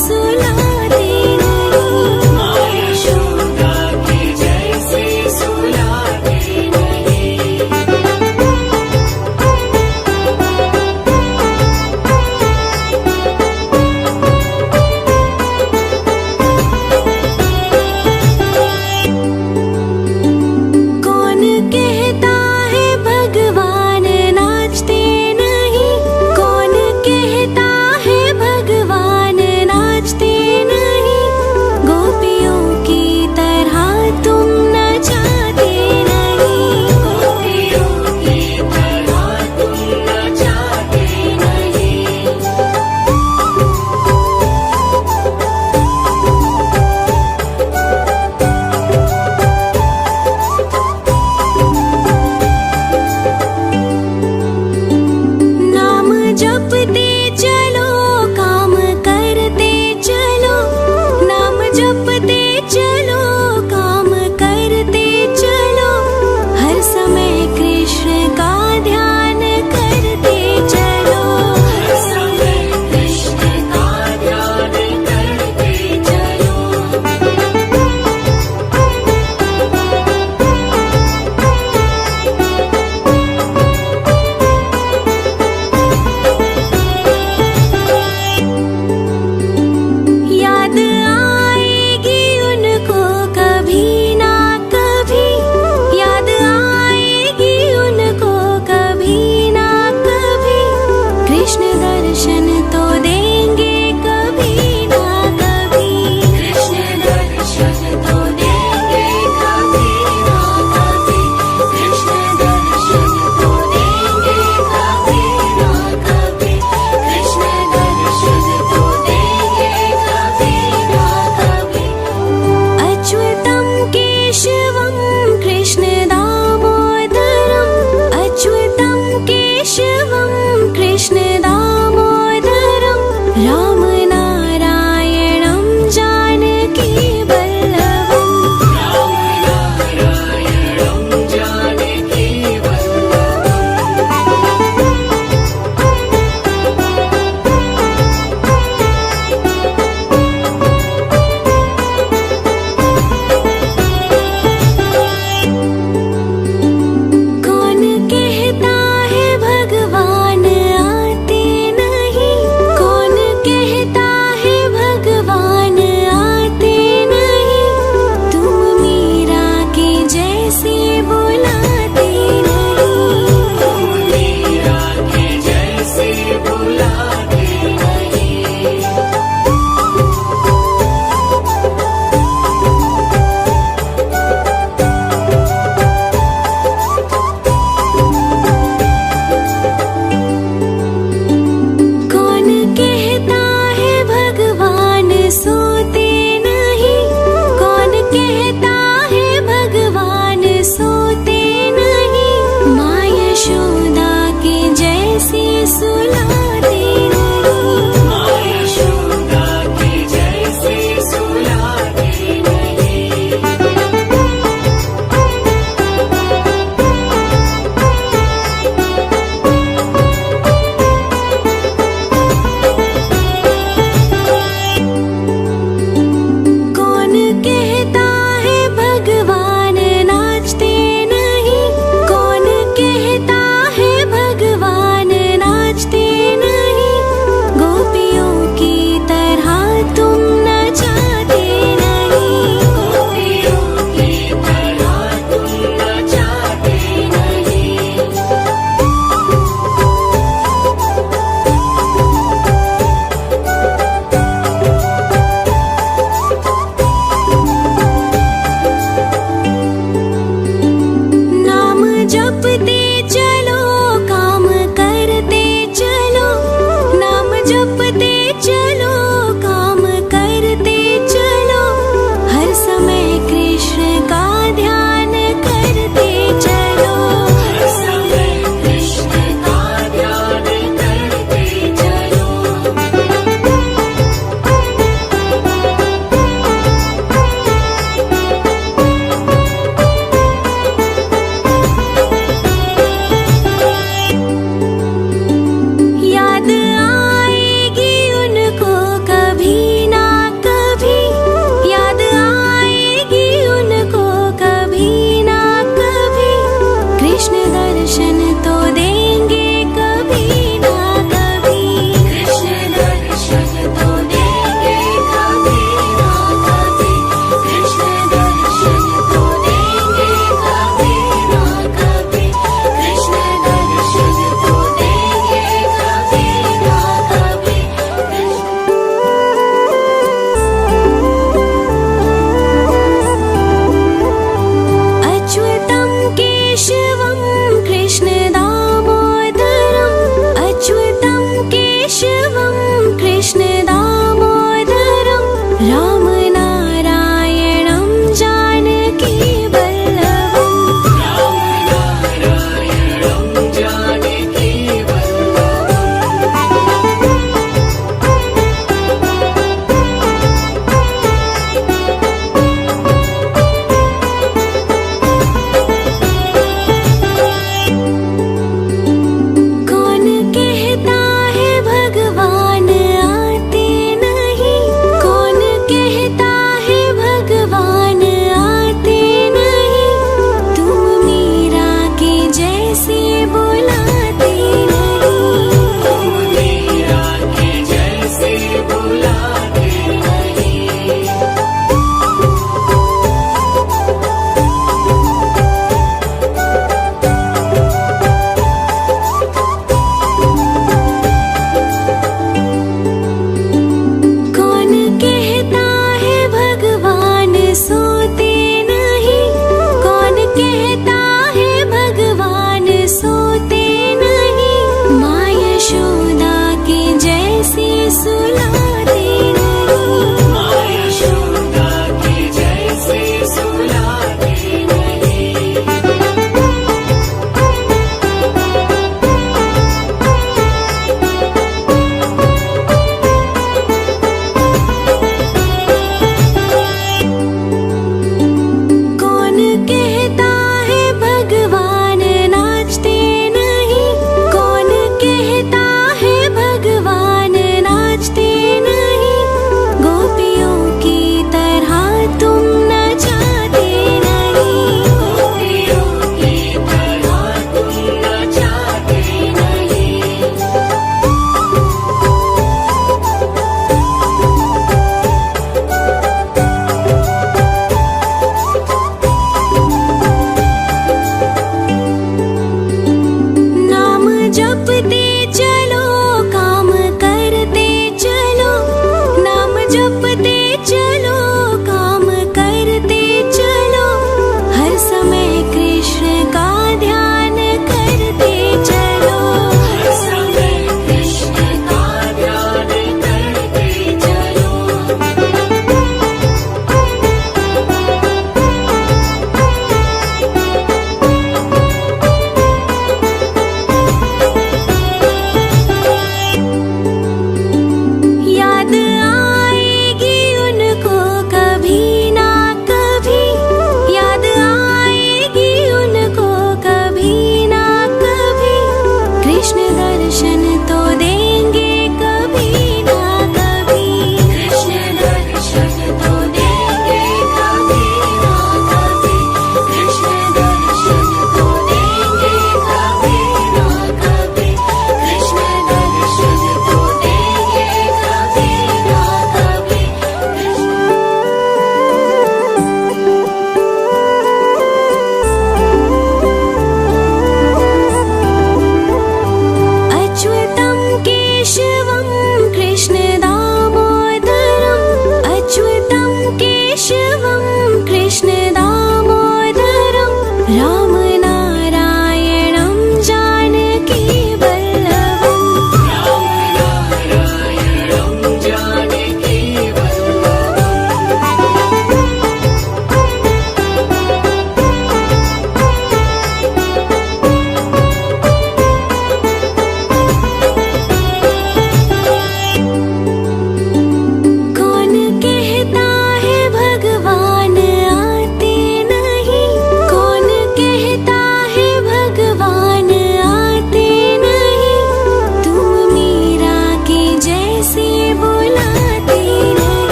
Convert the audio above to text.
सुलाते नहीं। माँ यशोदा के जैसे सुलाते नहीं। कौन कहता है भगवान नाचते नहीं? कौन कहता है भगवान नाचते नहीं? गोपियों की तरह तुम नचाते नहीं। गोपियों की तरह तुम नचाते नहीं। नाम जपते चलो, काम करते चलो। नाम जपते चलो, काम करते चलो। हर समय कृष्ण का ध्यान करते चलो। हर समय कृष्ण का ध्यान करते चलो। याद आएगी उनको कभी ना कभी। याद आएगी उनको कभी ना कभी। कृष्ण दर्शन तो देंगे कभी ना कभी। कृष्ण दर्शन तो देंगे कभी ना कभी। कृष्ण दर्शन तो देंगे कभी ना कभी। कृष्ण दर्शन तो देंगे कभी ना कभी। अच्युतं केशवं कृष्ण दामोदरम्। अच्युतं केशवं कृष्ण दामोदरम्। राम नारायणं जानकी वल्लभम्। राम नारायणं जानकी कौन कहता है भगवान आते नहीं? कौन कहता है भगवान आते नहीं? तुम मीरा के जैसे बुलाते नहीं। तुम मीरा के जैसे बुलाते नहीं। कौन कहता है भगवान सोते नहीं? कौन कहता है भगवान सोते नहीं? माँ यशोदा के जैसे सुलाते नहीं। माँ यशोदा के जैसे सुलाते नहीं। कौन कहता है भगवान नाचते नहीं? कौन कहता है भगवान नाचते नहीं? गोपियों की तरह तुम नचाते नहीं। गोपियों की तरह तुम नचाते नहीं। नाम जपते चलो, काम करते चलो। नाम जपते चलो।